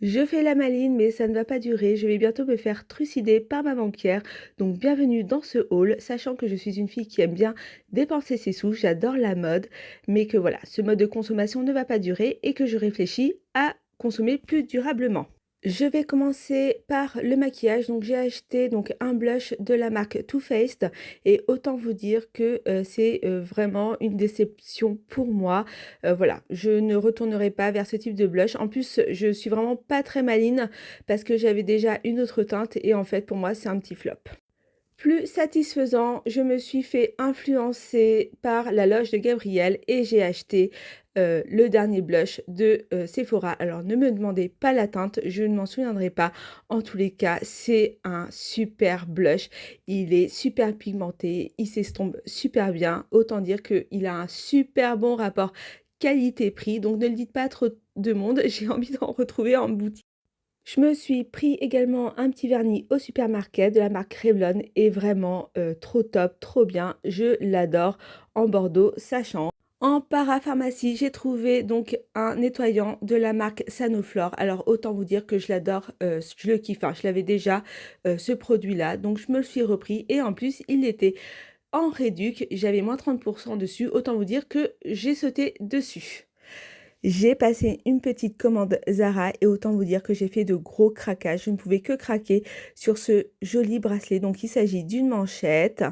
Je fais la maline, mais ça ne va pas durer. Je vais bientôt me faire trucider par ma banquière. Donc, bienvenue dans ce haul, sachant que je suis une fille qui aime bien dépenser ses sous. J'adore la mode, mais que voilà, ce mode de consommation ne va pas durer et que je réfléchis à consommer plus durablement. Je vais commencer par le maquillage. Donc, j'ai acheté donc un blush de la marque Too Faced et autant vous dire que c'est vraiment une déception pour moi. Voilà, je ne retournerai pas vers ce type de blush. En plus, je suis vraiment pas très maline parce que j'avais déjà une autre teinte et en fait, pour moi, c'est un petit flop. Plus satisfaisant, je me suis fait influencer par la loge de Gabrielle et j'ai acheté le dernier blush de Sephora. Alors ne me demandez pas la teinte, je ne m'en souviendrai pas. En tous les cas, c'est un super blush. Il est super pigmenté, il s'estompe super bien. Autant dire qu'il a un super bon rapport qualité-prix. Donc ne le dites pas à trop de monde, j'ai envie d'en retrouver en boutique. Je me suis pris également un petit vernis au supermarché de la marque Revlon et vraiment trop top, trop bien, je l'adore en Bordeaux, sachant. En parapharmacie, j'ai trouvé donc un nettoyant de la marque Sanoflore. Alors autant vous dire que je l'adore, je le kiffe, hein, je l'avais déjà ce produit-là, donc je me le suis repris et en plus il était en réduc, j'avais moins 30% dessus, autant vous dire que j'ai sauté dessus. J'ai passé une petite commande Zara et autant vous dire que j'ai fait de gros craquages. Je ne pouvais que craquer sur ce joli bracelet. Donc il s'agit d'une manchette,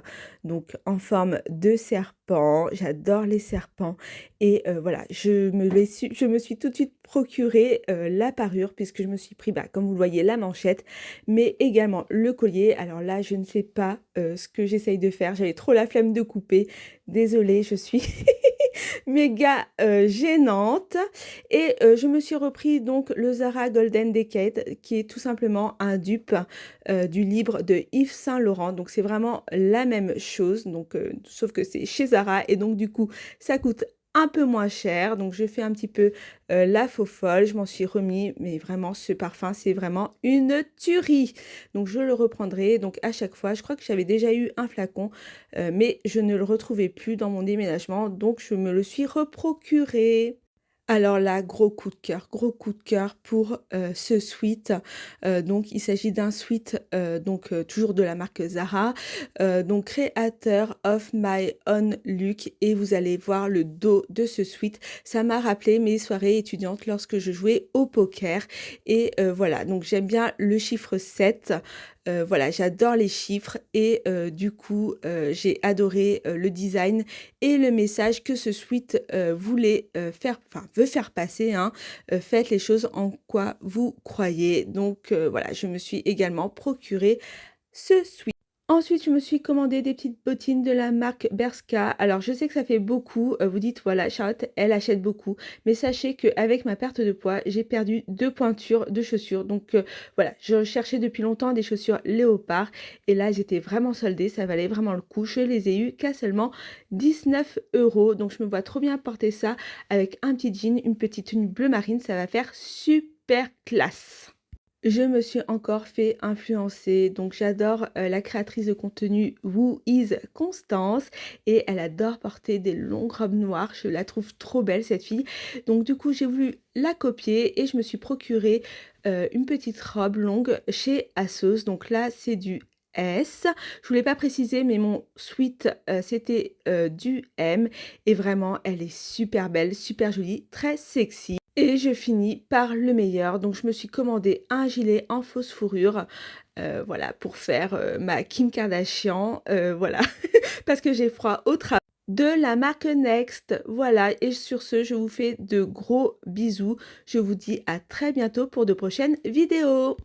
donc en forme de serpent. J'adore les serpents. Et voilà, je me suis tout de suite procuré la parure puisque je me suis pris, bah, comme vous le voyez, la manchette, mais également le collier. Alors là, je ne sais pas ce que j'essaye de faire. J'avais trop la flemme de couper. Désolée, je suis méga gênante et je me suis repris donc le Zara Golden Decade qui est tout simplement un dupe du livre de Yves Saint Laurent. Donc c'est vraiment la même chose, donc sauf que c'est chez Zara et donc du coup ça coûte un peu moins cher. Donc je fais un petit peu la faux folle, je m'en suis remis, mais vraiment ce parfum c'est vraiment une tuerie. Donc je le reprendrai donc à chaque fois. Je crois que j'avais déjà eu un flacon mais je ne le retrouvais plus dans mon déménagement, donc je me le suis reprocuré. Alors là, gros coup de cœur pour ce sweat. Donc il s'agit d'un sweat donc toujours de la marque Zara, donc créateur of my own look et vous allez voir le dos de ce sweat. Ça m'a rappelé mes soirées étudiantes lorsque je jouais au poker et voilà, donc j'aime bien le chiffre 7. Voilà, j'adore les chiffres et du coup, j'ai adoré le design et le message que ce sweat voulait faire, enfin veut faire passer, hein. Faites les choses en quoi vous croyez. Donc voilà, je me suis également procuré ce sweat. Ensuite, je me suis commandé des petites bottines de la marque Bershka. Alors, je sais que ça fait beaucoup. Vous dites, voilà, Charlotte, elle achète beaucoup. Mais sachez qu'avec ma perte de poids, j'ai perdu 2 pointures de chaussures. Donc, voilà, je cherchais depuis longtemps des chaussures léopard. Et là, j'étais vraiment soldée. Ça valait vraiment le coup. Je les ai eues qu'à seulement 19 euros. Donc, je me vois trop bien porter ça avec un petit jean, une petite tenue bleu marine. Ça va faire super classe. Je me suis encore fait influencer, donc j'adore la créatrice de contenu Who is Constance et elle adore porter des longues robes noires, je la trouve trop belle cette fille. Donc du coup j'ai voulu la copier et je me suis procuré une petite robe longue chez Asos. Donc là c'est du S. Je voulais pas préciser mais mon sweat c'était du M et vraiment elle est super belle, super jolie, très sexy. Et je finis par le meilleur, donc je me suis commandé un gilet en fausse fourrure, voilà, pour faire, ma Kim Kardashian, voilà, parce que j'ai froid au travail. De la marque Next, voilà et sur ce, je vous fais de gros bisous. Je vous dis à très bientôt pour de prochaines vidéos.